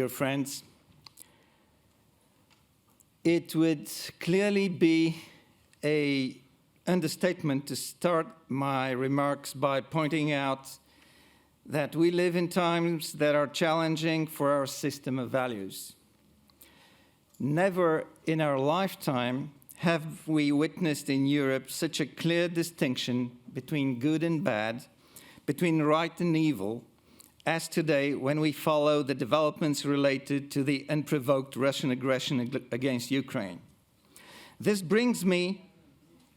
dear friends. It would clearly be an understatement to start my remarks by pointing out that we live in times that are challenging for our system of values. Never in our lifetime have we witnessed in Europe such a clear distinction between good and bad, between right and evil, as today when we follow the developments related to the unprovoked Russian aggression against Ukraine. This brings me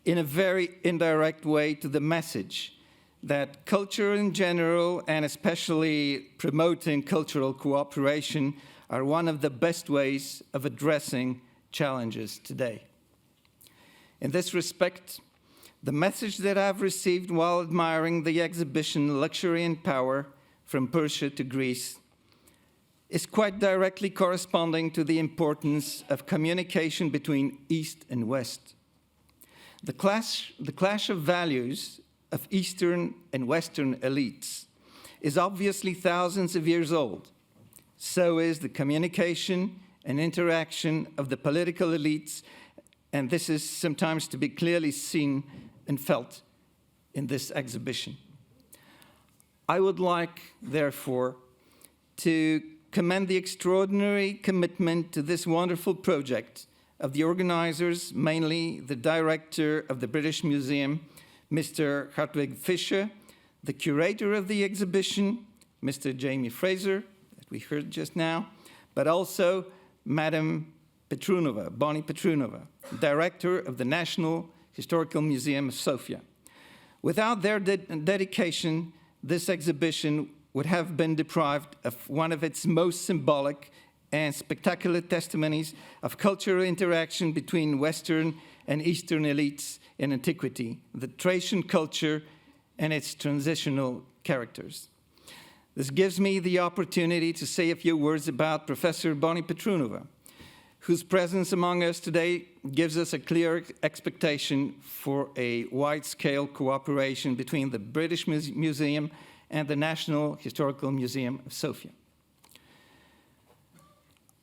in a very indirect way to the message that culture in general, and especially promoting cultural cooperation, are one of the best ways of addressing challenges today. In this respect, the message that I've received while admiring the exhibition Luxury and Power from Persia to Greece is quite directly corresponding to the importance of communication between East and West. The clash of values of Eastern and Western elites is obviously thousands of years old. So is the communication and interaction of the political elites, and this is sometimes to be clearly seen and felt in this exhibition. I would like, therefore, to commend the extraordinary commitment to this wonderful project of the organizers, mainly the director of the British Museum, Mr. Hartwig Fischer, the curator of the exhibition, Mr. Jamie Fraser, that we heard just now, but also Madam Petrunova, Boni Petrunova, director of the National Historical Museum of Sofia. Without their dedication, this exhibition would have been deprived of one of its most symbolic and spectacular testimonies of cultural interaction between Western and Eastern elites in antiquity, the Thracian culture and its transitional characters. This gives me the opportunity to say a few words about Professor Boni Petrunova, whose presence among us today gives us a clear expectation for a wide-scale cooperation between the British Museum and the National Historical Museum of Sofia.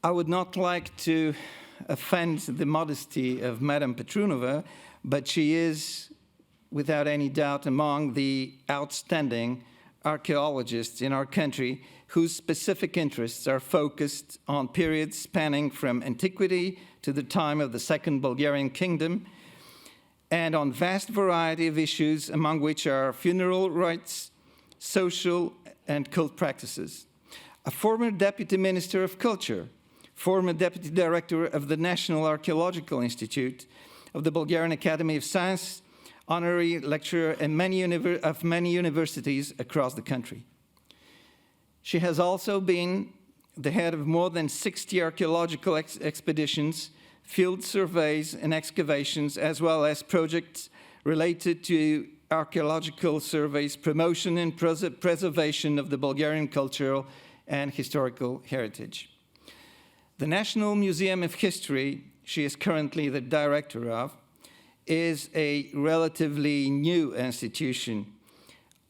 I would not like to offend the modesty of Madame Petrunova, but she is, without any doubt, among the outstanding archaeologists in our country whose specific interests are focused on periods spanning from antiquity to the time of the Second Bulgarian Kingdom, and on vast variety of issues, among which are funeral rites, social and cult practices. A former Deputy Minister of Culture, former Deputy Director of the National Archaeological Institute of the Bulgarian Academy of Science, honorary lecturer in many universities across the country. She has also been the head of more than 60 archaeological expeditions, field surveys and excavations, as well as projects related to archaeological surveys, promotion and preservation of the Bulgarian cultural and historical heritage. The National Museum of History, she is currently the director of, is a relatively new institution.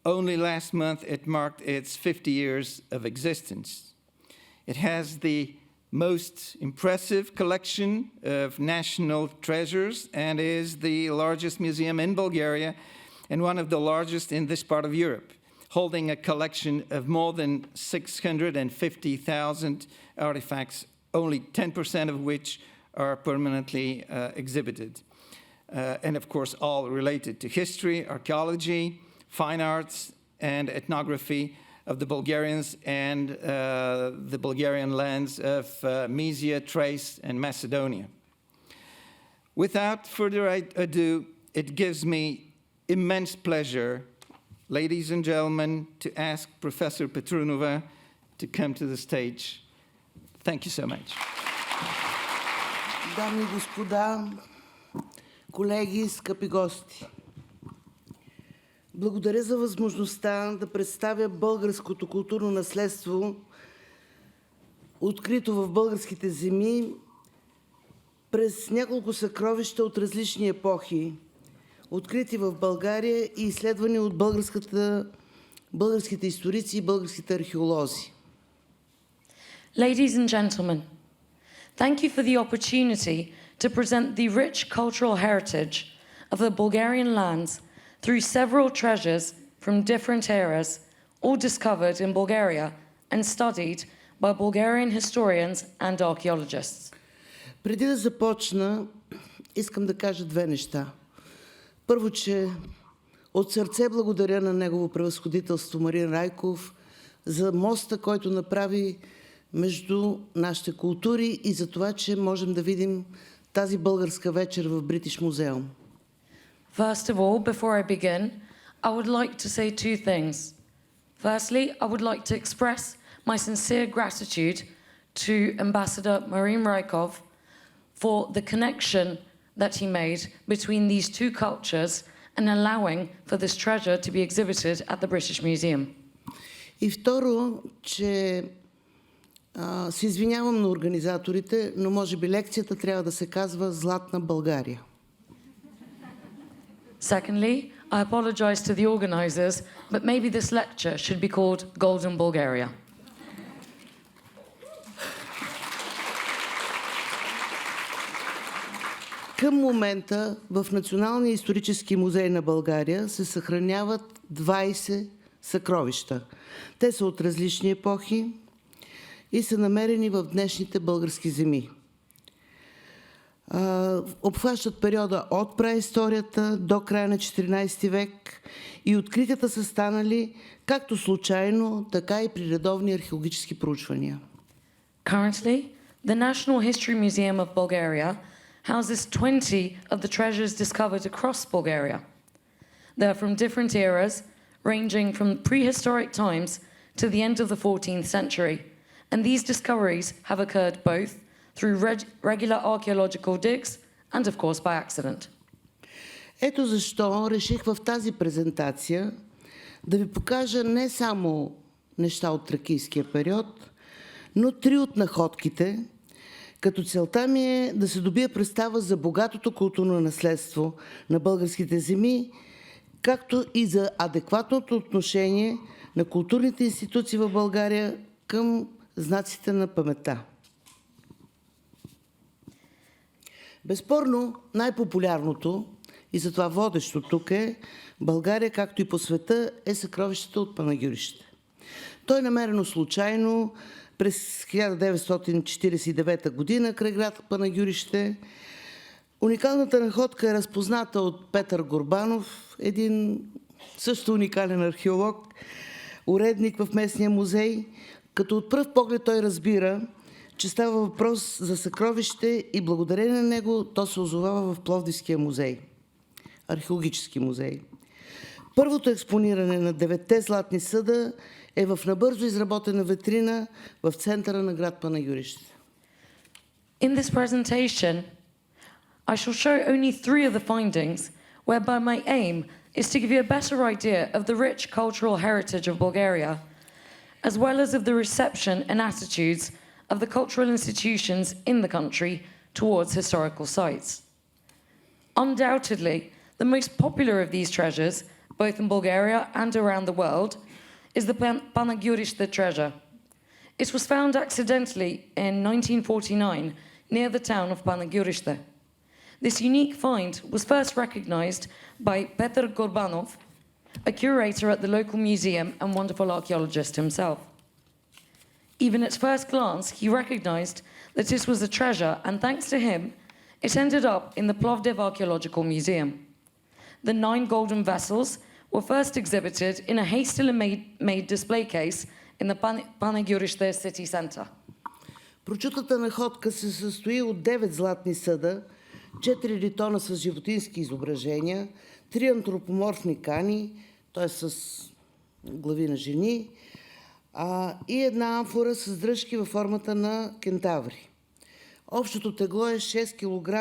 Only last month it marked its 50 years of existence. It has the most impressive collection of national treasures and is the largest museum in Bulgaria and one of the largest in this part of Europe, holding a collection of more than 650,000 artifacts, only 10% of which are permanently exhibited. And of course, all related to history, archaeology, fine arts, and ethnography of the Bulgarians and the Bulgarian lands of Mysia, Thrace, and Macedonia. Without further ado, it gives me immense pleasure, ladies and gentlemen, to ask Professor Petrunova to come to the stage. Thank you so much. Дами и господа, колеги, скъпи гости! Благодаря за възможността да представя българското културно наследство, открито в българските земи през няколко съкровища от различни епохи, открити в България и изследвани от българските историци и българските археолози. Ladies and gentlemen, thank you for the opportunity to present the rich cultural heritage of the Bulgarian lands through several treasures from different eras, all discovered in Bulgaria and studied by Bulgarian historians and archaeologists. Преди да започна, искам да кажа две неща. Първо, че от сърце благодаря на Негово превъзходителство Марин Райков за моста, който направи между нашите култури и за това, че можем да видим тази българска вечер в Бритиш музеум. First of all, before I begin, I would like to say two things. Firstly, I would like to express my sincere gratitude to Ambassador Marin Rykov for the connection that he made between these two cultures and allowing for this treasure to be exhibited at the British Museum. И второ, че се извинявам на организаторите, но може би лекцията трябва да се казва Златна България. Secondly, I apologize to the organizers, but maybe this lecture should be called Golden Bulgaria. Към момента в Националния исторически музей на България се съхраняват 20 съкровища. Те са от различни епохи и са намерени в днешните български земи. Обхващат периода от праисторията до края на 14 век и откритията са станали както случайно, така и при редовни археологически проучвания. Currently, the National History Museum of Bulgaria houses 20 of the treasures discovered across Bulgaria. They are from different eras, ranging from prehistoric times to the end of the 14th century, and these discoveries have occurred both through regular archaeological digs and, of course, by accident. Ето защо реших в тази презентация да ви покажа не само неща от тракийския период, но 3 от находките, като целта ми е да се добия представа за богатото културно наследство на българските земи, както и за адекватното отношение на културните институции в България към знаците на паметта. Безспорно, най-популярното и затова водещо тук е България, както и по света, е съкровището от Панагюрище. То е намерено случайно през 1949 година край град Панагюрище. Уникалната находка е разпозната от Петър Горбанов, един също уникален археолог, уредник в местния музей, като от пръв поглед той разбира, че става въпрос за съкровище и благодарение на него то се озовава в Пловдивския музей, археологически музей. Първото експониране на 9 златни съда е в набързо изработена витрина в центъра на град Панагюрище. In this presentation, I shall show only 3 of the findings, whereby my aim is to give you a better idea of the rich cultural heritage of Bulgaria, as well as of the reception and attitudes of the cultural institutions in the country towards historical sites. Undoubtedly, the most popular of these treasures, both in Bulgaria and around the world, is the Panagyurishte Treasure. It was found accidentally in 1949 near the town of Panagyurishte. This unique find was first recognized by Petr Gorbanov, a curator at the local museum and wonderful archaeologist himself. Even at first glance, he recognized that this was a treasure, and thanks to him, it ended up in the Plovdiv Archaeological Museum. The 9 golden vessels were first exhibited in a hastily made display case in the Panagyurishte city center. Прочутата находка се състои от 9 златни съда, 4 ритона с животински изображения, 3 антропоморфни кани, т.е. с глави на жени, и една амфора с дръжки във формата на кентаври. Общото тегло е 6 кг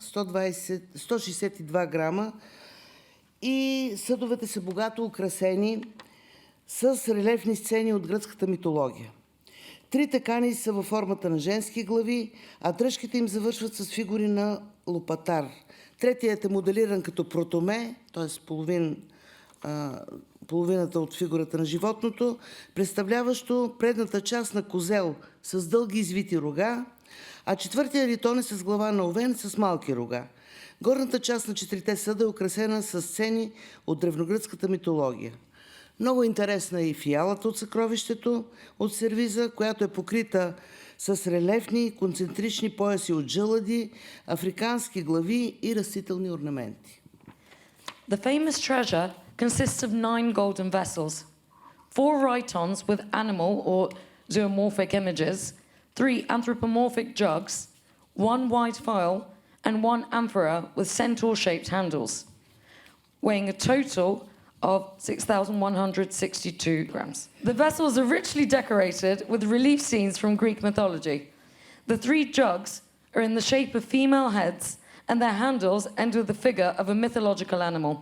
162 грама и съдовете са богато украсени с релефни сцени от гръцката митология. 3 кани са във формата на женски глави, а дръжките им завършват с фигури на лопатар. Третият е моделиран като протоме, т.е. половин половината от фигурата на животното, представляващо предната част на козел с дълги извити рога, а четвъртия ритон е с глава на овен с малки рога. Горната част на четирите съда е украсена с сцени от древногръцката митология. Много интересна е и фиалата от съкровището от сервиза, която е покрита с релефни концентрични пояси от жълъди, африкански глави и растителни орнаменти. The famous treasure consists of 9 golden vessels, 4 rhytons with animal or zoomorphic images, 3 anthropomorphic jugs, 1 wide phial, and 1 amphora with centaur-shaped handles, weighing a total of 6,162 grams. The vessels are richly decorated with relief scenes from Greek mythology. The 3 jugs are in the shape of female heads, and their handles end with the figure of a mythological animal.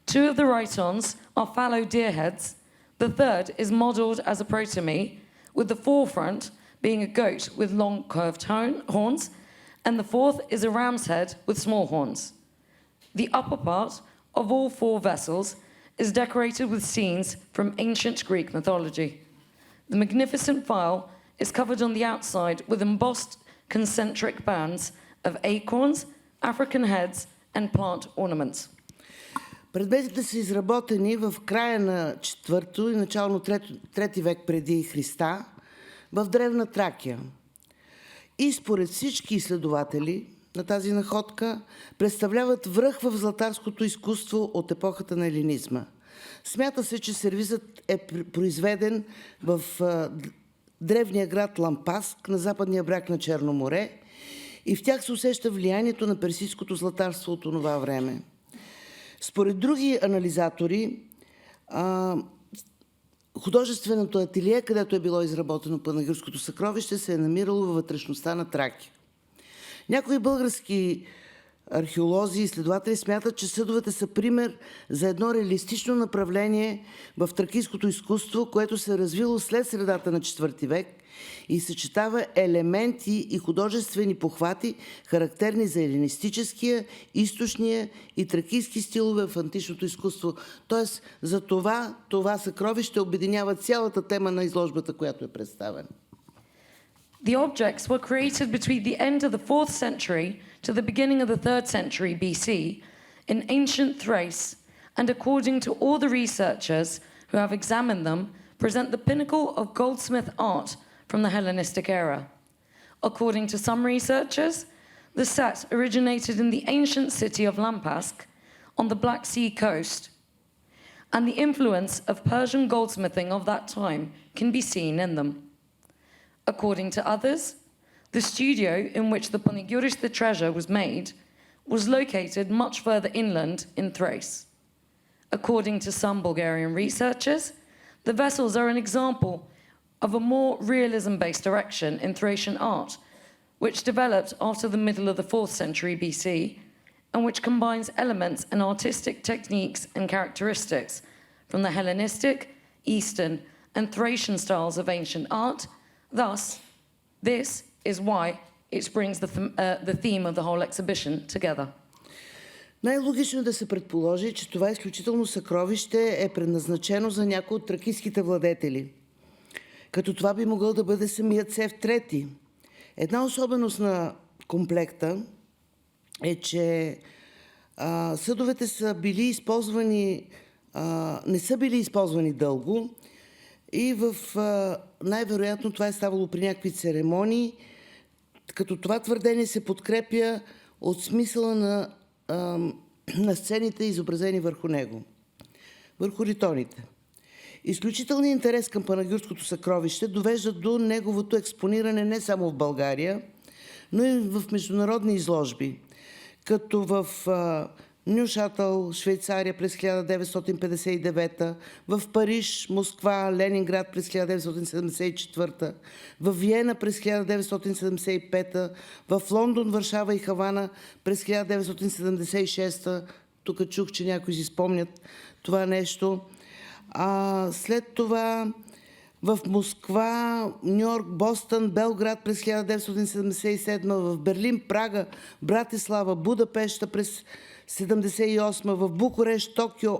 2 of the rhytons are fallow deer heads. The third is modelled as a protomy, with the forefront being a goat with long curved horns, and the fourth is a ram's head with small horns. The upper part of all 4 vessels is decorated with scenes from ancient Greek mythology. The magnificent phial is covered on the outside with embossed concentric bands of acorns, African heads, and plant ornaments. Предметите са изработени в края на 4 и начало на 3 век преди Христа в древна Тракия. И според всички изследователи на тази находка представляват връх в златарското изкуство от епохата на елинизма. Смята се, че сервизът е произведен в древния град Лампаск на западния бряг на Черно море и в тях се усеща влиянието на персийското златарство от това време. Според други анализатори, художественото ателие, където е било изработено панагюрското съкровище, се е намирало във вътрешността на Тракия. Някои български археолози и изследователи смятат, че съдовете са пример за едно реалистично направление в тракийското изкуство, което се е развило след средата на 4 век и съчетава елементи и художествени похвати, характерни за елинистическия, източния и тракийски стилове в античното изкуство. Тоест, за това съкровище обединява цялата тема на изложбата, която е представена. The objects were created between the end of the 4th century to the beginning of the 3rd century BC in ancient Thrace, and according to all the researchers who have examined them, present the pinnacle of goldsmith art from the Hellenistic era. According to some researchers, the set originated in the ancient city of Lampask on the Black Sea coast, and the influence of Persian goldsmithing of that time can be seen in them. According to others, the studio in which the Panagyurishte Treasure was made was located much further inland in Thrace. According to some Bulgarian researchers, the vessels are an example of a more realism-based direction in Thracian art, which developed after the middle of the 4th century BC, and which combines elements and artistic techniques and characteristics from the Hellenistic, Eastern, and Thracian styles of ancient art. Thus, this is why it brings the theme of the whole exhibition together. Най-логично е да се предположи, че това изключително съкровище е предназначено за някои от тракийските владетели, като това би могъл да бъде самият Сев III. Една особеност на комплекта е, че съдовете са били използвани, не са били използвани дълго и най-вероятно това е ставало при някакви церемонии, като това твърдение се подкрепя от смисъла на сцените, изобразени върху него, върху ритоните. Изключителният интерес към панагюрското съкровище довежда до неговото експониране не само в България, но и в международни изложби, като в Нюшатъл, Швейцария през 1959, в Париж, Москва, Ленинград през 1974, в Виена през 1975, в Лондон, Варшава и Хавана през 1976. Тук чух, че някои си спомнят това нещо. След това в Москва, Нью-Йорк, Бостън, Белград през 1977, в Берлин, Прага, Братислава, Будапеща през 1978, в Букурещ, Токио,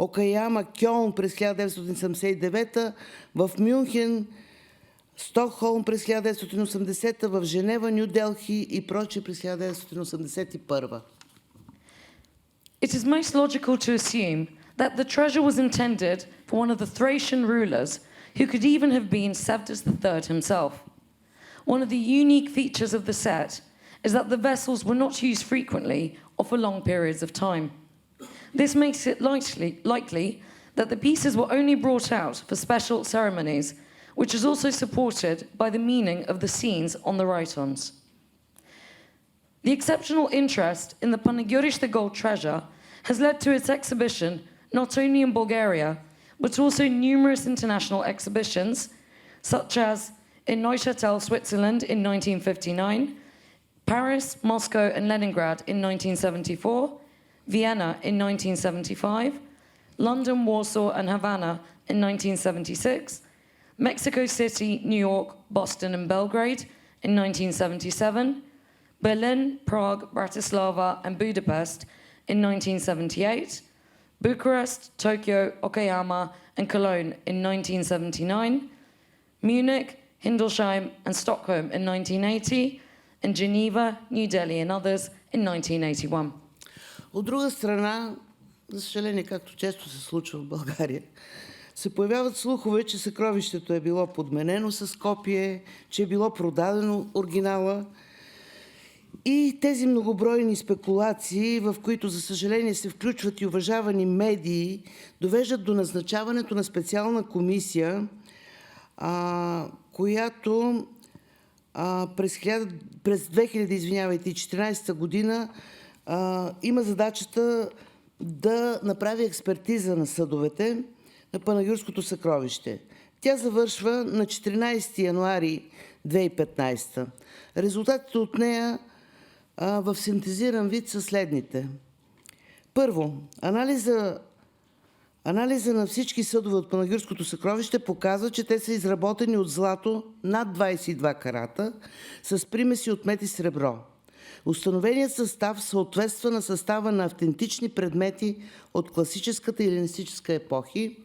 Окаяма, Кьолн през 1979, в Мюнхен, Стокхолм през 1980, в Женева, Ню Делхи и прочее през 1981. It is most logical to assume that the treasure was intended for one of the Thracian rulers, who could even have been Pseudos III himself. One of the unique features of the set is that the vessels were not used frequently or for long periods of time. This makes it likely that the pieces were only brought out for special ceremonies, which is also supported by the meaning of the scenes on the write-ons. The exceptional interest in the Panagyurishte gold treasure has led to its exhibition not only in Bulgaria, but also numerous international exhibitions, such as in Neuchâtel, Switzerland in 1959, Paris, Moscow, and Leningrad in 1974, Vienna in 1975, London, Warsaw, and Havana in 1976, Mexico City, New York, Boston, and Belgrade in 1977, Berlin, Prague, Bratislava, and Budapest in 1978, Bucharest, Tokyo, Okayama, and Cologne in 1979, Munich, Hildesheim, and Stockholm in 1980, and Geneva, New Delhi, and others in 1981. От друга страна, за съжаление, както често се случва в България, се появяват слухове, че съкровището е било подменено с копие, че е било продадено оригинала. И тези многобройни спекулации, в които, за съжаление, се включват и уважавани медии, довеждат до назначаването на специална комисия, която през 2014 година има задачата да направи експертиза на съдовете на Панагюрското съкровище. Тя завършва на 14 януари 2015. Резултатите от нея в синтезиран вид са следните. Първо, анализа на всички съдове от Панагюрското съкровище показва, че те са изработени от злато над 22 карата с примеси от мед и сребро. Установеният състав съответства на състава на автентични предмети от класическата и еленистическа епохи,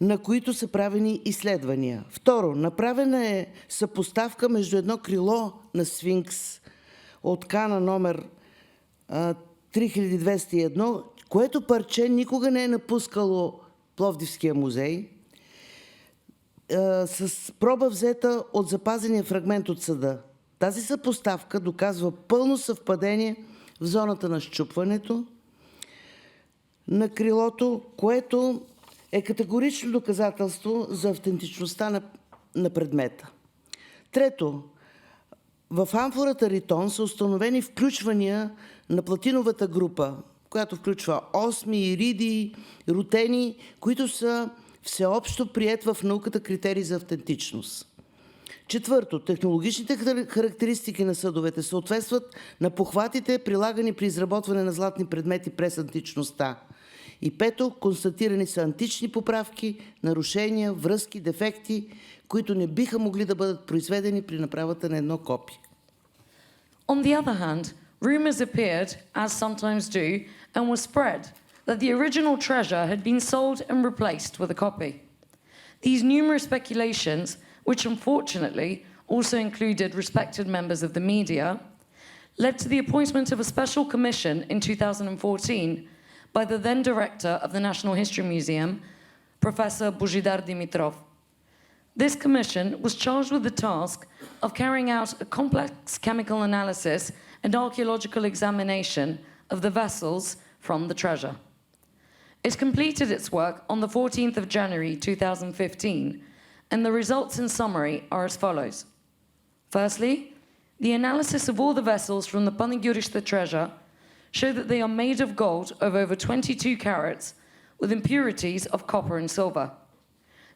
на които са правени изследвания. Второ, направена е съпоставка между едно крило на сфинкс от кана номер 3201, което парче никога не е напускало Пловдивския музей, с проба взета от запазения фрагмент от съда. Тази съпоставка доказва пълно съвпадение в зоната на счупването на крилото, което е категорично доказателство за автентичността на предмета. Трето, в амфората Ритон са установени включвания на платиновата група, която включва осми, иридии, рутени, които са всеобщо приет в науката критерии за автентичност. Четвърто, технологичните характеристики на съдовете съответстват на похватите, прилагани при изработване на златни предмети през античността. И пето, констатирани са антични поправки, нарушения, връзки, дефекти, които не биха могли да бъдат произведени при направата на едно копие. On the other hand, rumors appeared, as sometimes do, and were spread, that the original treasure had been sold and replaced with a copy. These numerous speculations, which unfortunately also included respected members of the media, led to the appointment of a special commission in 2014 by the then director of the National History Museum, Professor Božidar Dimitrov. This commission was charged with the task of carrying out a complex chemical analysis and archaeological examination of the vessels from the treasure. It completed its work on the 14th of January 2015, and the results in summary are as follows. Firstly, the analysis of all the vessels from the Panagyurishte Treasure show that they are made of gold of over 22 carats with impurities of copper and silver.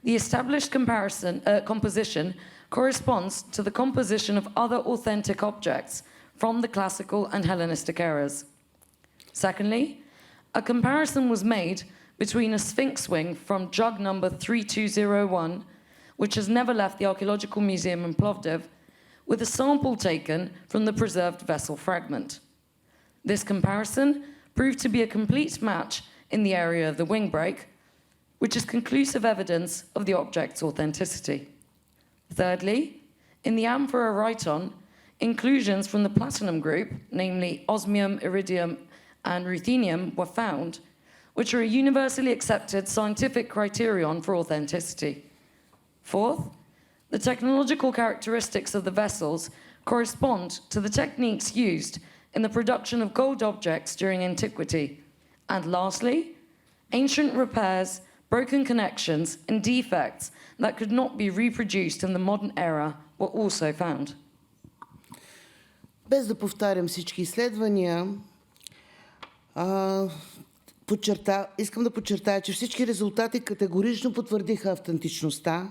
The established composition corresponds to the composition of other authentic objects from the classical and Hellenistic eras. Secondly, a comparison was made between a sphinx wing from jug number 3201, which has never left the Archaeological Museum in Plovdiv, with a sample taken from the preserved vessel fragment. This comparison proved to be a complete match in the area of the wing break, which is conclusive evidence of the object's authenticity. Thirdly, in the amphora Rhyton, inclusions from the platinum group, namely osmium, iridium, and ruthenium, were found, which are a universally accepted scientific criterion for authenticity. Fourth, the technological characteristics of the vessels correspond to the techniques used in the production of gold objects during antiquity. And lastly, ancient repairs, broken connections, and defects that could not be reproduced in the modern era were also found. Без да повтарям всички изследвания, искам да подчертая, че всички резултати категорично потвърдиха автентичността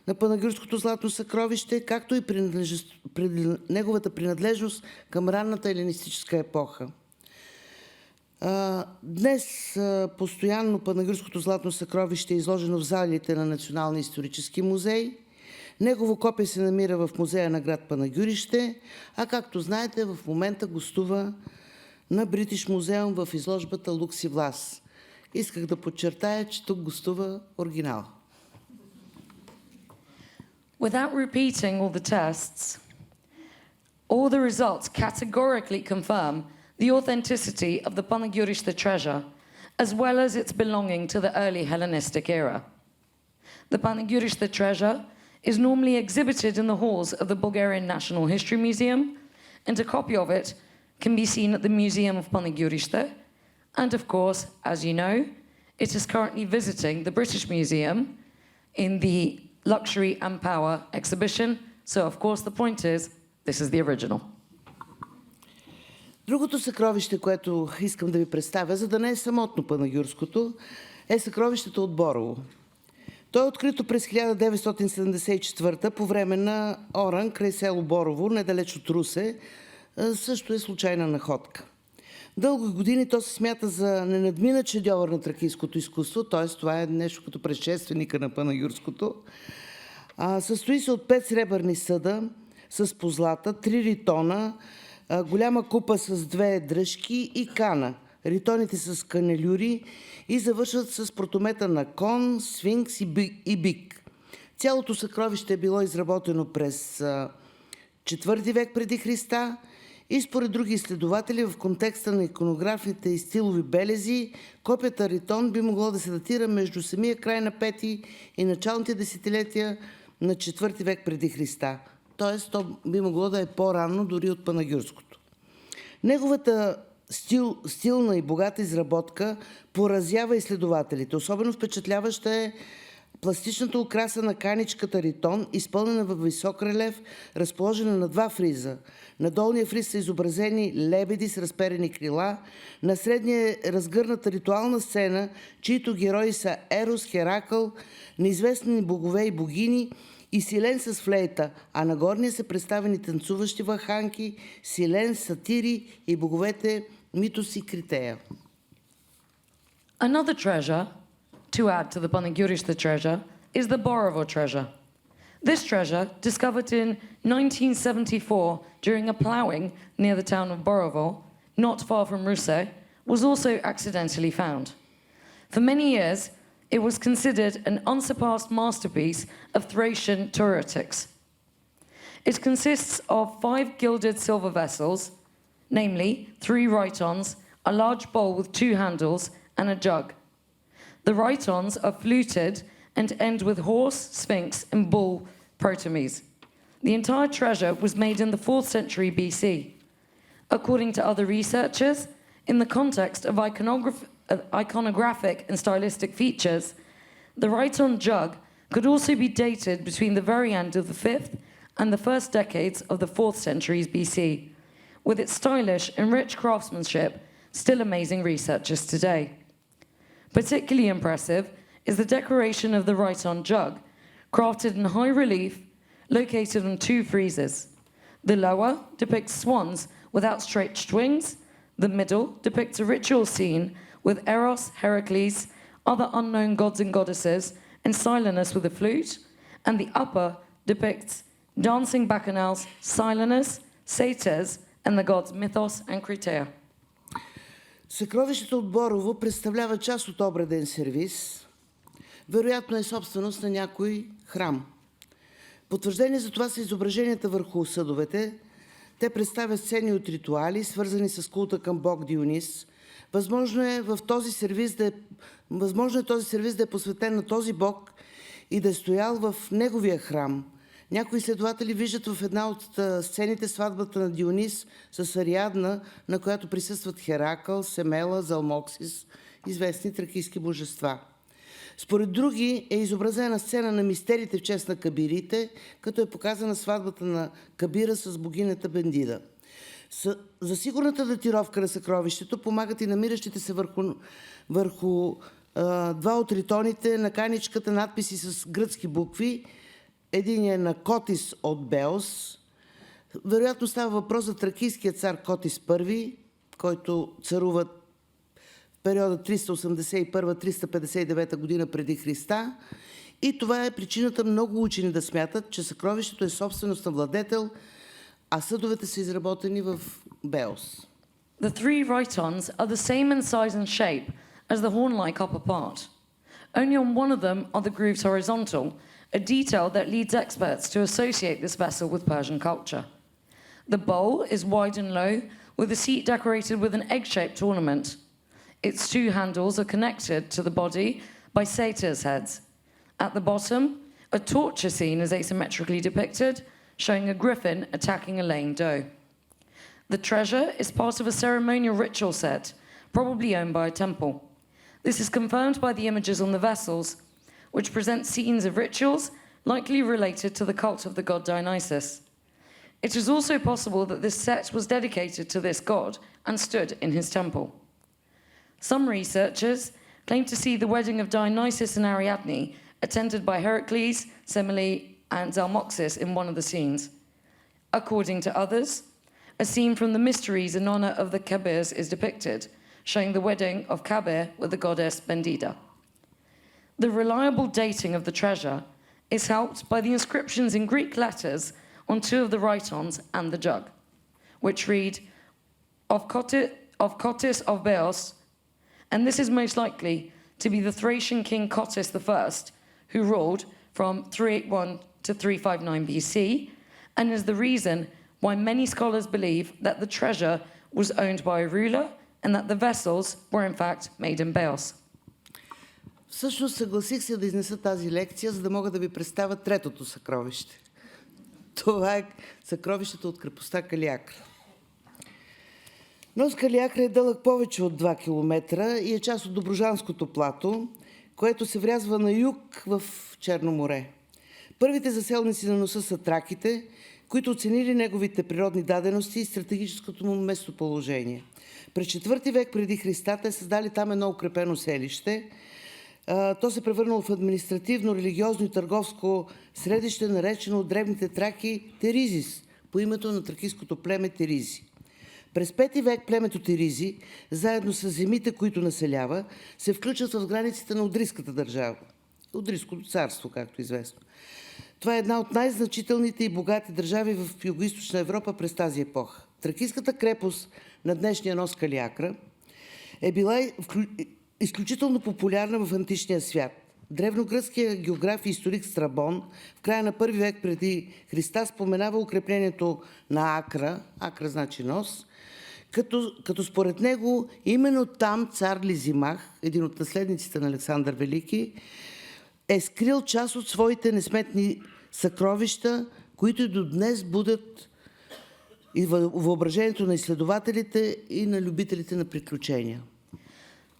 на панагюрското златно съкровище, както и неговата принадлежност към ранната елинистическа епоха. Днес постоянно панагюрското златно съкровище е изложено в залите на Националния исторически музей. Негово копие се намира в музея на град Панагюрище, а както знаете, в момента гостува на Бритиш музеум в изложбата Лукс и Влас. Исках да подчертая, че тук гостува оригинал. Without repeating all the tests, all the results categorically confirm the authenticity of the Panagyurishte treasure, as well as its belonging to the early Hellenistic era. The Panagyurishte treasure is normally exhibited in the halls of the Bulgarian National History Museum, and a copy of it can be seen at the Museum of Panagyurishte. And of course, as you know, it is currently visiting the British Museum in the Luxury and Power exhibition. So of course the point is, this is the original. Другото съкровище, което искам да ви представя, за да не е самотно панагюрското, е съкровището от Борово. То е открито през 1974 по време на Оран край село Борово, недалеч от Русе. Също е случайна находка. Дълго години то се смята за ненадминат шедьовър на тракийското изкуство, т.е. това е нещо като предшественика на панагюрското. Състои се от 5 сребърни съда с позлата, 3 ритона, голяма купа с 2 дръжки и кана. Ритоните с канелюри и завършват с протомета на кон, сфинкс и бик. Цялото съкровище е било изработено през 4 век преди Христа и според други изследователи в контекста на иконографите и стилови белези, копията ритон би могло да се датира между самия край на 5 и началните десетилетия на 4 век преди Христа. Тоест, то би могло да е по-ранно дори от панагюрското. Неговата стилна и богата изработка поразява изследователите. Особено впечатляваща е пластичната украса на каничката ритон, изпълнена във висок релеф, разположена на 2 фриза. На долния фриз са изобразени лебеди с разперени крила, на средния е разгърната ритуална сцена, чието герои са Ерос, Херакъл, неизвестни богове и богини и Силен с флейта, а на горния са представени танцуващи ваханки, Силен, сатири и боговете Митос и Критея. Another treasure, to add to the Panagyurishte treasure, is the Borival treasure. This treasure, discovered in 1974 during a ploughing near the town of Borival, not far from Russe, was also accidentally found. For many years, it was considered an unsurpassed masterpiece of Thracian Tauretics. It consists of 5 gilded silver vessels, namely 3 rhytons, a large bowl with 2 handles, and a jug. The rhytons are fluted and end with horse, sphinx, and bull protomes. The entire treasure was made in the 4th century BC. According to other researchers, in the context of iconographic and stylistic features, the rhyton jug could also be dated between the very end of the 5th and the first decades of the 4th centuries BC, with its stylish and rich craftsmanship still amazing researchers today. Particularly impressive is the decoration of the rhyton jug, crafted in high relief, located on 2 friezes. The lower depicts swans with outstretched wings, the middle depicts a ritual scene with Eros, Heracles, other unknown gods and goddesses, and Silenus with a flute, and the upper depicts dancing bacchanals, Silenus, satyrs, and the gods Mythos and Criteia. Съкровището от Борово представлява част от обреден сервиз. Вероятно е собственост на някой храм. Потвърждение за това са изображенията върху съдовете. Те представят сцени от ритуали, свързани с култа към бог Дионис. Възможно е този сервиз да е посветен на този бог и да е стоял в неговия храм. Някои изследователи виждат в една от сцените сватбата на Дионис с Ариадна, на която присъстват Херакъл, Семела, Залмоксис, известни тракийски божества. Според други е изобразена сцена на мистериите в чест на кабирите, като е показана сватбата на Кабира с богинята Бендида. За сигурната датировка на съкровището помагат и намиращите се върху два от ритоните на каничката надписи с гръцки букви. Един е на Котис от Беос. Вероятно става въпрос за тракийския цар Котис I, който царува в периода 381-359 година преди Христа. И това е причината много учени да смятат, че съкровището е собственост на владетел, а съдовете са изработени в Беос. The three rhytons are the same in size and shape as the horn-like upper part. Only on one of them are the grooves horizontal, a detail that leads experts to associate this vessel with Persian culture. The bowl is wide and low, with the seat decorated with an egg-shaped ornament. Its two handles are connected to the body by satyrs' heads. At the bottom, a torture scene is asymmetrically depicted, showing a griffin attacking a laying doe. The treasure is part of a ceremonial ritual set, probably owned by a temple. This is confirmed by the images on the vessels, which present scenes of rituals likely related to the cult of the god Dionysus. It is also possible that this set was dedicated to this god and stood in his temple. Some researchers claim to see the wedding of Dionysus and Ariadne attended by Heracles, Semele, and Zalmoxis in one of the scenes. According to others, a scene from the Mysteries in honor of the Kabirs is depicted, showing the wedding of Kabir with the goddess Bendida. The reliable dating of the treasure is helped by the inscriptions in Greek letters on two of the rhytons and the jug, which read, of Cotys of Beos, and this is most likely to be the Thracian king Cotys I, who ruled from 381 to 359 BC, and is the reason why many scholars believe that the treasure was owned by a ruler and that the vessels were in fact made in Beos. Всъщност съгласих се да изнеса тази лекция, за да мога да ви представя третото съкровище. Това е съкровището от крепостта Калиакра. Нос Калиакра е дълъг повече от 2 км и е част от Добруджанското плато, което се врязва на юг в Черно море. Първите заселници на носа са траките, които оценили неговите природни дадености и стратегическото му местоположение. През 4 век преди Христа те създали там едно укрепено селище. То се превърнало в административно, религиозно и търговско средище, наречено от древните траки Теризис, по името на тракийското племе Теризи. През 5 век племето Теризи, заедно с земите, които населява, се включват в границите на Одриската държава. Одриското царство, както известно. Това е една от най-значителните и богати държави в Югоизточна Европа през тази епоха. Тракийската крепост на днешния нос Калиакра е била изключително популярна в античния свят. Древногръцкият географ и историк Страбон в края на 1 век преди Христа споменава укреплението на Акра, Акра значи нос, като според него именно там цар Лизимах, един от наследниците на Александър Велики, е скрил част от своите несметни съкровища, които и до днес будят и въображението на изследователите и на любителите на приключения.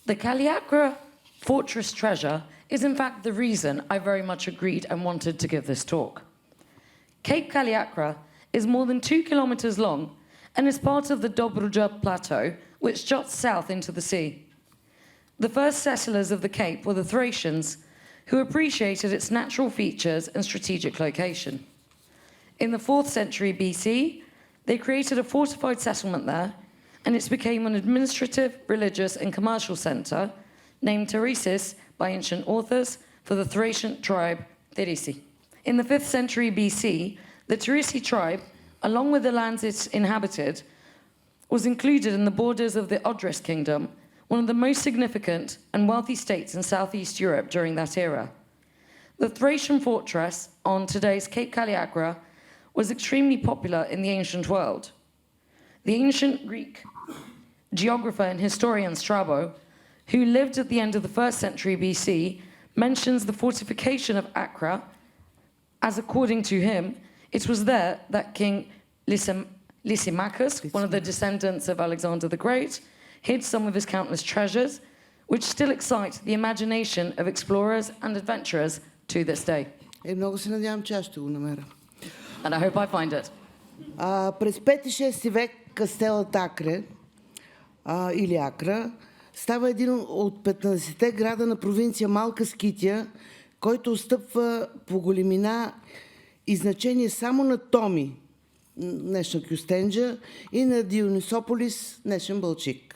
The Kaliakra fortress treasure is in fact the reason I very much agreed and wanted to give this talk. Cape Kaliakra is more than 2 kilometers long and is part of the Dobruja Plateau, which juts south into the sea. The first settlers of the Cape were the Thracians, who appreciated its natural features and strategic location. In the 4th century BC, they created a fortified settlement there, and it became an administrative, religious, and commercial center, named Thrace by ancient authors for the Thracian tribe Thrace. In the 5th century BC, the Thrace tribe, along with the lands it inhabited, was included in the borders of the Odris kingdom one of the most significant and wealthy states in Southeast Europe during that era. The Thracian fortress on today's Cape Kaliakra was extremely popular in the ancient world. The ancient Greek geographer and historian Strabo, who lived at the end of the 1st century BC, mentions the fortification of Accra, as according to him, it was there that King Lysimachus, one of the descendants of Alexander the Great, hid some of his countless treasures, which still excite the imagination of explorers and adventurers to this day. Много се надявам, че аз ще го намеря. And I hope I find it. През 5-6 век кастелът Акре или Акра става един от 15-те града на провинция Малка Скития, който отстъпва по големина и значение само на Томи, днешна Кюстенджа, и на Дионисополис, днешен Балчик.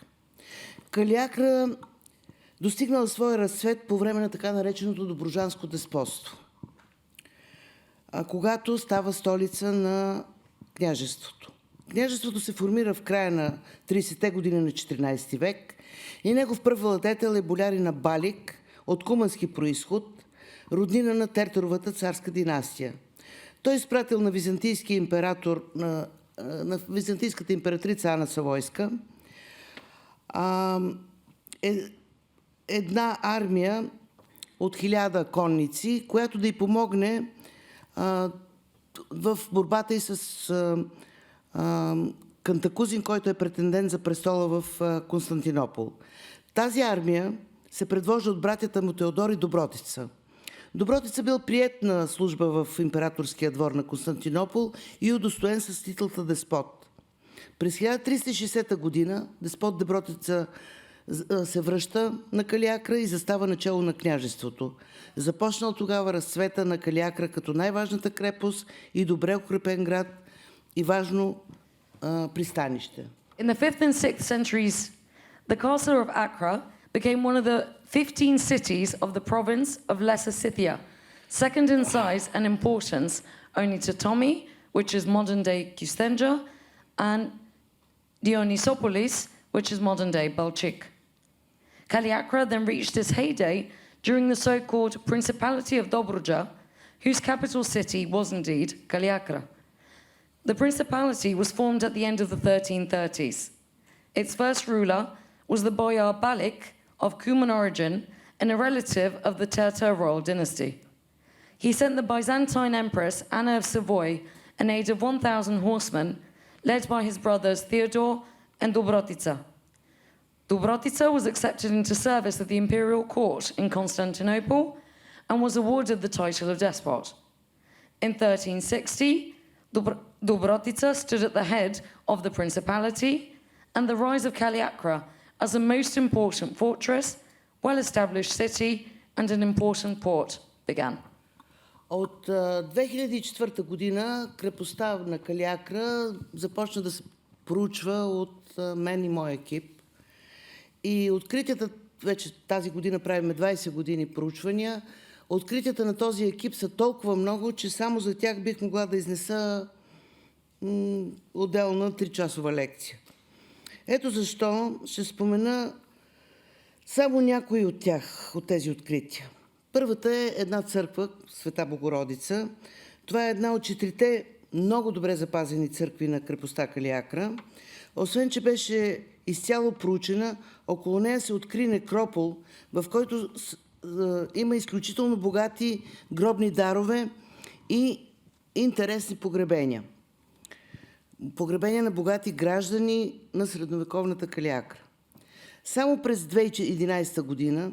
Калиакра достигнала своя разцвет по време на така нареченото Добруджанско деспотство, когато става столица на княжеството. Княжеството се формира в края на 30-те години на 14 век и негов пръв владетел е болярина Балик от кумански происход, роднина на Тертеровата царска династия. Той е изпратил на византийския император, на византийската императрица Ана Савойска една армия от 1000 конници, която да й помогне в борбата и с Кантакузин, който е претендент за престола в Константинопол. Тази армия се предвожда от братята му Теодор и Добротица. Добротица бил приет на служба в императорския двор на Константинопол и удостоен с титлата деспот. През 1360 година деспот Добротица се връща на Калиакра и застава начало на княжеството. Започнал тогава разцвета на Калиакра като най-важната крепост и добре укрепен град и важно пристанище. In the 5th and 6th centuries, the castle of Accra became one of the 15 cities of the province of Lesser Scythia, second in size and importance only to Tomi, which is modern-day Kustendja, and Dionysopolis, which is modern-day Balchik. Kaliakra then reached its heyday during the so-called Principality of Dobruja, whose capital city was indeed Kaliakra. The principality was formed at the end of the 1330s. Its first ruler was the boyar Balik of Cuman origin and a relative of the Terter royal dynasty. He sent the Byzantine Empress Anna of Savoy an aid of 1,000 horsemen, led by his brothers Theodore and Dobrotica. Dobrotica was accepted into service at the imperial court in Constantinople and was awarded the title of despot. In 1360, Dobrotica stood at the head of the principality, and the rise of Kaliakra as a most important fortress, well-established city, and an important port began. От 2004 година крепостта на Калиакра започна да се проучва от мен и моя екип. И откритията, вече тази година правим 20 години проучвания, откритията на този екип са толкова много, че само за тях бих могла да изнеса отделна 3-часова лекция. Ето защо ще спомена само някои от тях, от тези открития. Първата е една църква, Света Богородица. Това е една от 4 много добре запазени църкви на крепостта Калиакра. Освен, че беше изцяло проучена, около нея се откри некропол, в който има изключително богати гробни дарове и интересни погребения. Погребения на богати граждани на средновековната Калиакра. Само през 2011 година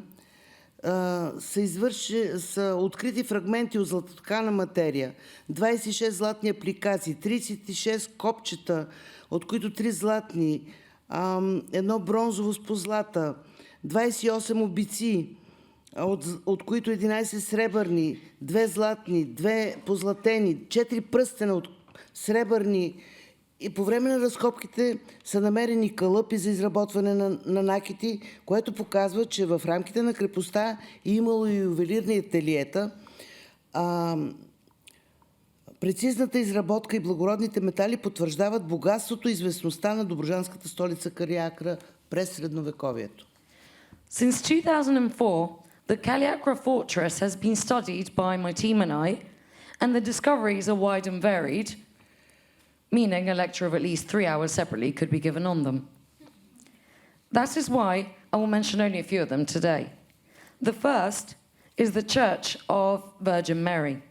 са открити фрагменти от златоткана материя, 26 златни апликации, 36 копчета, от които 3 златни, едно бронзово с позлата, 28 обици, от които 11 сребърни, 2 златни, 2 позлатени, 4 пръстена от сребърни. И по време на разкопките са намерени калъпи за изработване на накити, което показва, че в рамките на крепостта е имало и ювелирни ателиета. Прецизната изработка и благородните метали потвърждават богатството и известността на добруджанската столица Калиакра през средновековието. Since 2004, the Kaliakra fortress has been studied by my team and I, and the discoveries are wide and varied, meaning a lecture of at least 3 hours separately could be given on them. That is why I will mention only a few of them today. The first is the Church of Virgin Mary.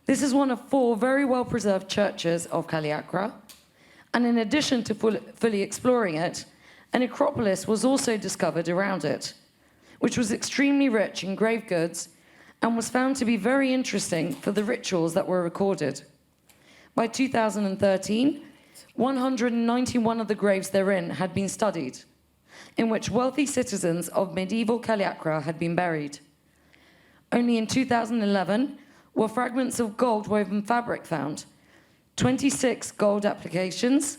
This is one of 4 very well-preserved churches of Kaliakra, and in addition to fully exploring it, a necropolis was also discovered around it, which was extremely rich in grave goods and was found to be very interesting for the rituals that were recorded. By 2013, 191 of the graves therein had been studied, in which wealthy citizens of medieval Kaliakra had been buried. Only in 2011 were fragments of gold-woven fabric found, 26 gold applications,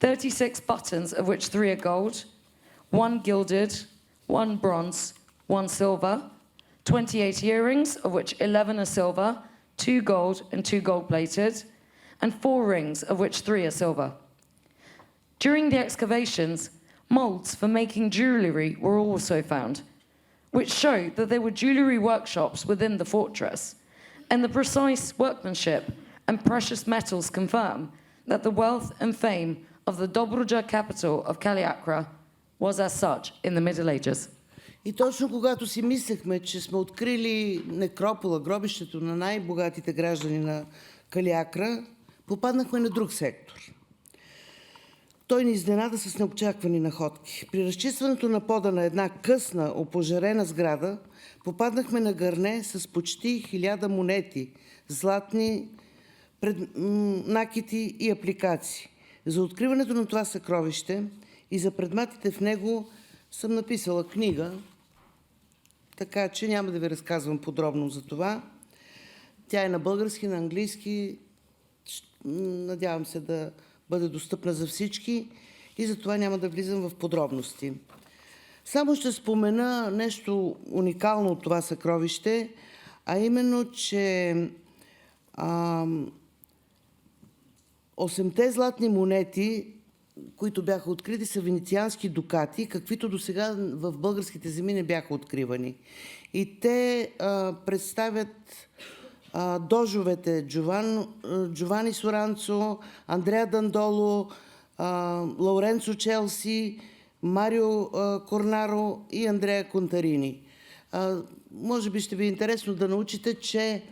36 buttons, of which 3 are gold, 1 gilded, 1 bronze, 1 silver, 28 earrings, of which 11 are silver, 2 gold and 2 gold-plated, and 4 rings, of which 3 are silver. During the excavations, molds for making jewellery were also found, which showed that there were jewellery workshops within the fortress, and the precise workmanship and precious metals confirm that the wealth and fame of the Dobruja capital of Kaliakra was as such in the Middle Ages. И точно когато си мислехме, че сме открили некропола, гробището на най-богатите граждани на Калиакра, попаднахме на друг сектор. Той ни изненада с неочаквани находки. При разчистването на пода на една късна, опожарена сграда, попаднахме на гърне с почти 1000 монети, златни накити и апликации. За откриването на това съкровище и за предметите в него съм написала книга, така че няма да ви разказвам подробно за това. Тя е на български, на английски. Надявам се да бъде достъпна за всички и за това няма да влизам в подробности. Само ще спомена нещо уникално от това съкровище, а именно, че 8-те златни монети, които бяха открити, са венециански дукати, каквито до сега в българските земи не бяха откривани. И те представят дожовете Джовани Соранцо, Андреа Дандоло, Лауренцо Челси, Марио Корнаро и Андреа Контарини. Може би ще ви е интересно да научите, че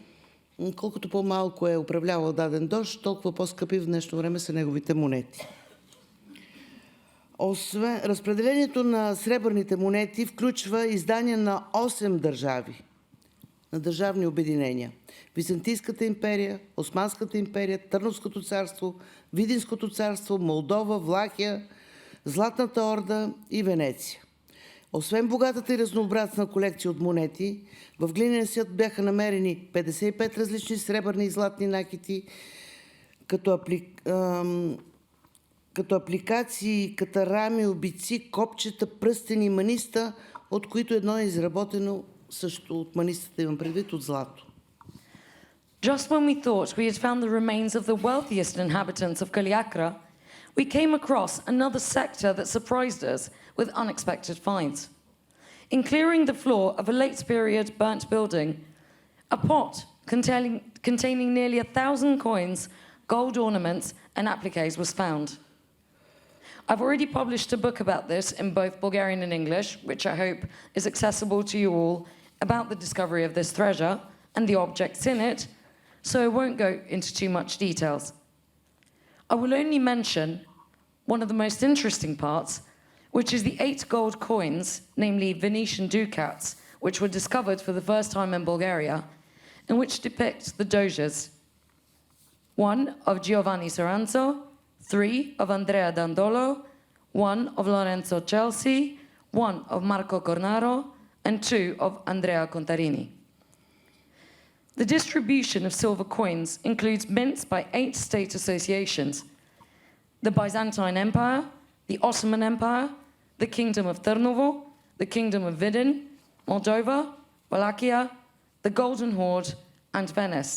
колкото по-малко е управлявал даден дож, толкова по-скъпи в днешно време са неговите монети. Освен разпределението на сребърните монети включва издания на 8 държави, на държавни обединения. Византийската империя, Османската империя, Търновското царство, Видинското царство, Молдова, Влахия, Златната орда и Венеция. Освен богатата и разнообразна колекция от монети, в глинения свят бяха намерени 55 различни сребърни и златни накити, като апликации, катарами, обици, копчета, пръстени и маниста, от които едно е изработено също от манистата, имам предвид, от злато. Just when we thought we had found the remains of the wealthiest inhabitants of Kaliakra, we came across another sector that surprised us with unexpected finds. In clearing the floor of a late-period burnt building, a pot containing nearly 1,000 coins, gold ornaments, and appliques was found. I've already published a book about this in both Bulgarian and English, which I hope is accessible to you all, about the discovery of this treasure and the objects in it, so I won't go into too much details. I will only mention one of the most interesting parts, which is the 8 gold coins, namely Venetian ducats, which were discovered for the first time in Bulgaria, and which depict the doges. 1 of Giovanni Soranzo, 3 of Andrea Dandolo, 1 of Lorenzo Celsi, 1 of Marco Cornaro, and 2 of Andrea Contarini. The distribution of silver coins includes mints by 8 state associations: the Byzantine Empire, the Ottoman Empire, the Kingdom of Trnovo, the Kingdom of Vidin, Moldova, Wallachia, the Golden Horde, and Venice.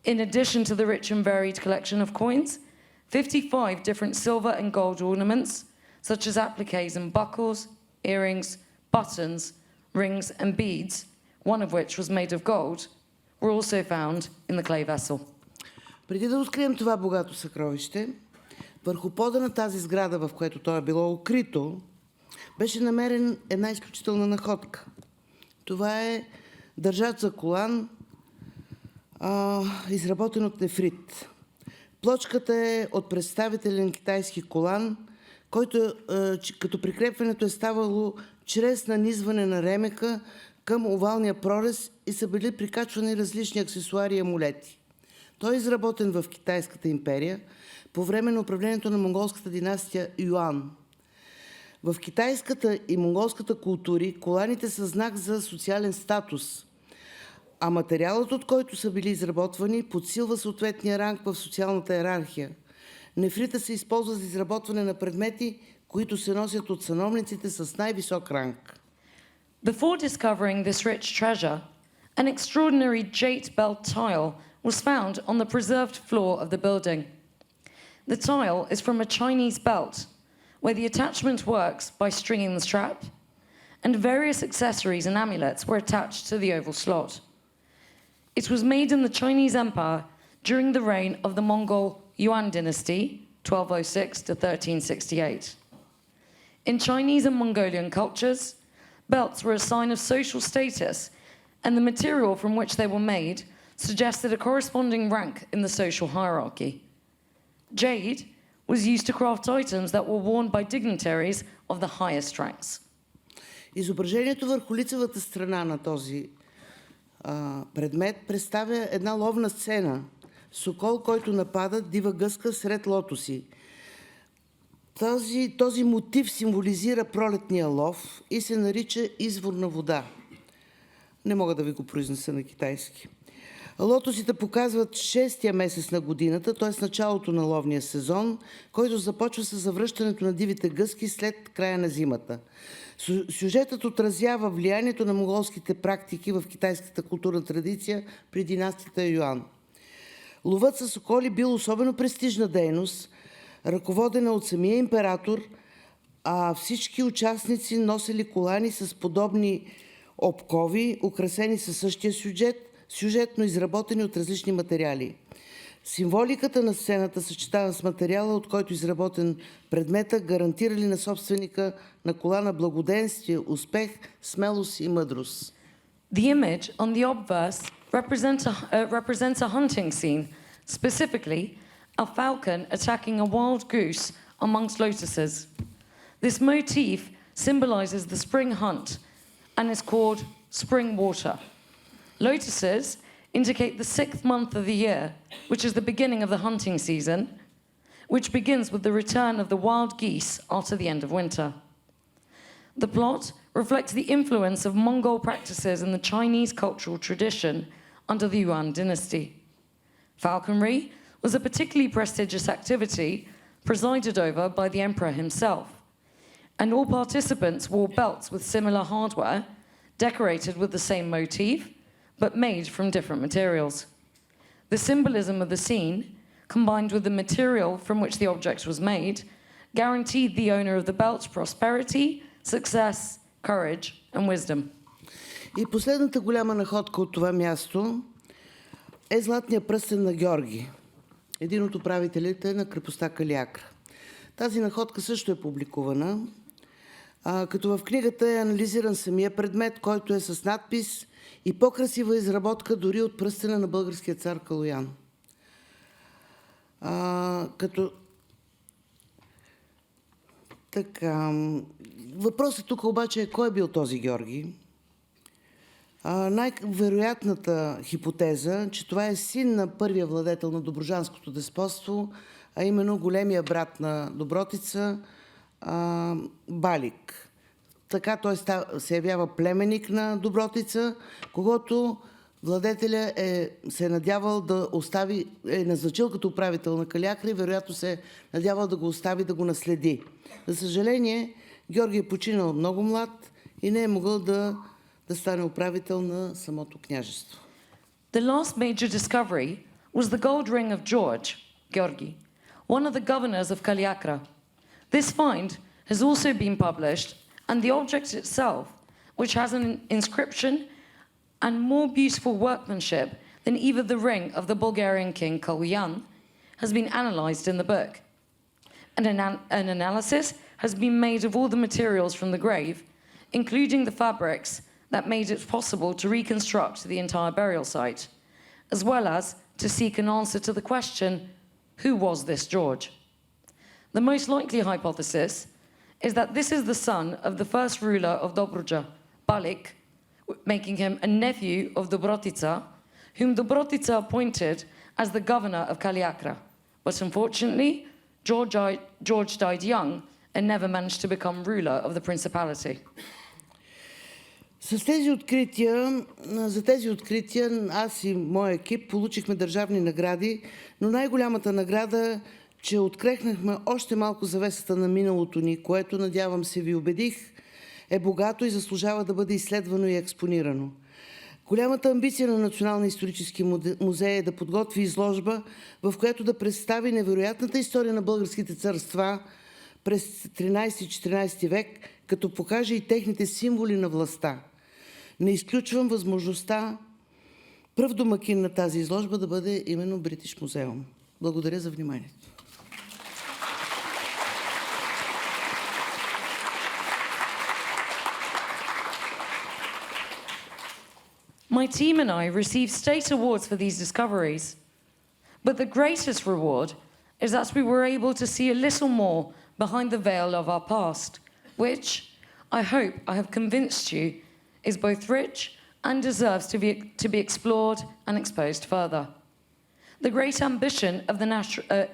In addition to the rich and varied collection of coins, 55 different silver and gold ornaments, such as appliques and buckles, earrings, buttons, rings, and beads, one of which was made of gold, were also found in the clay vessel. Преди да открием това богато съкровище, върху пода на тази сграда, в което то е било укрито, беше намерен една изключителна находка. Това е държач за колан, изработен от нефрит. Плочката е от представителен китайски колан, който като прикрепването е ставало чрез нанизване на ремека към овалния прорез и са били прикачвани различни аксесуари и амулети. Той е изработен в Китайската империя по време на управлението на монголската династия Юан. В китайската и монголската култури коланите са знак за социален статус, а материалът, от който са били изработвани, подсилва съответния ранг в социалната иерархия. Нефрита се използва за изработване на предмети, които се носят от сановниците с най-висок ранг. Before discovering this rich treasure, an extraordinary jade belt tile was found on the preserved floor of the building. The tile is from a Chinese belt, where the attachment works by stringing the strap, and various accessories and amulets were attached to the oval slot. It was made in the Chinese Empire during the reign of the Mongol Yuan dynasty, 1206 to 1368. In Chinese and Mongolian cultures, belts were a sign of social status, and the material from which they were made suggested a corresponding rank in the social hierarchy. Jade was used to craft items that were worn by dignitaries of the highest ranks. Изображението върху лицевата страна на този предмет представя една ловна сцена. Сокол, който напада дива гъска сред лотоси. Този мотив символизира пролетния лов и се нарича изворна вода. Не мога да ви го произнеса на китайски. Лотосите показват 6-тия месец на годината, т.е. началото на ловния сезон, който започва с завръщането на дивите гъски след края на зимата. Сюжетът отразява влиянието на монголските практики в китайската културна традиция при династията Юан. Ловът със соколи бил особено престижна дейност, ръководена от самия император, а всички участници носили колани с подобни обкови, украсени със същия сюжет, но изработени от различни материали. Символиката на сцената, съчетана с материала, от който изработен предмета, гарантирали на собственика на колана благоденствие, успех, смелост и мъдрост. The image on the obverse represents a hunting scene, specifically a falcon attacking a wild goose amongst lotuses. This motif symbolizes the spring hunt and is called spring water. Lotuses indicate the 6th month of the year, which is the beginning of the hunting season, which begins with the return of the wild geese after the end of winter. The plot reflects the influence of Mongol practices in the Chinese cultural tradition under the Yuan dynasty. Falconry was a particularly prestigious activity presided over by the emperor himself, and all participants wore belts with similar hardware, decorated with the same motif, but made from different materials. The symbolism of the scene, combined with the material from which the object was made, guaranteed the owner of the belt prosperity, success, courage, and wisdom. И последната голяма находка от това място е златния пръстен на Георги, един от управителите на крепостта Калиакра. Тази находка също е публикувана, като в книгата е анализиран самия предмет, който е с надпис и по-красива изработка дори от пръстена на българския цар Калоян. Въпросът тук обаче е кой е бил този Георги. Най-вероятната хипотеза, че това е син на първия владетел на Добруджанското деспотство, а именно големия брат на Добротица, Балик. Така той се явява племенник на Добротица, когато владетеля се е надявал да остави, е назначил като управител на Калиакра и вероятно се е надявал да го остави да го наследи. За съжаление, Георги е починал много млад и не е могъл да стане управител на самото княжество. The last major discovery was the gold ring of Georgi, one of the governors of Kaliakra. This find has also been published, and the object itself which has an inscription and more beautiful workmanship than even the ring of the Bulgarian king Kaliakra, has been analysed in the book. And an analysis has been made of all the materials from the grave, including the fabrics that made it possible to reconstruct the entire burial site, as well as to seek an answer to the question, who was this George? The most likely hypothesis is that this is the son of the first ruler of Dobruja, Balik, making him a nephew of Dobrotica, whom Dobrotica appointed as the governor of Kaliakra. But unfortunately, George died young and never managed to become ruler of the principality. За тези открития аз и моя екип получихме държавни награди, но най-голямата награда, че открехнахме още малко завесата на миналото ни, което, надявам се, ви убедих, е богато и заслужава да бъде изследвано и експонирано. Голямата амбиция на Националния исторически музей е да подготви изложба, в която да представи невероятната история на българските царства през 13-14 век, като покаже и техните символи на властта. Не изключвам възможността пръв домакин на тази изложба да бъде именно Бритиш музеум. Благодаря за вниманието. My team and I received state awards for these discoveries, but the greatest reward is that we were able to see a little more behind the veil of our past, which I hope I have convinced you is both rich and deserves to be explored and exposed further. The great ambition of the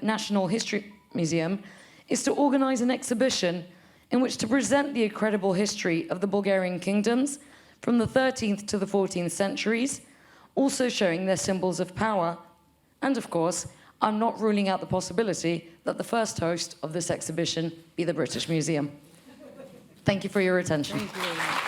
National History Museum is to organize an exhibition in which to present the incredible history of the Bulgarian kingdoms from the 13th to the 14th centuries, also showing their symbols of power. And of course, I'm not ruling out the possibility that the first host of this exhibition be the British Museum. Thank you for your attention. Thank you.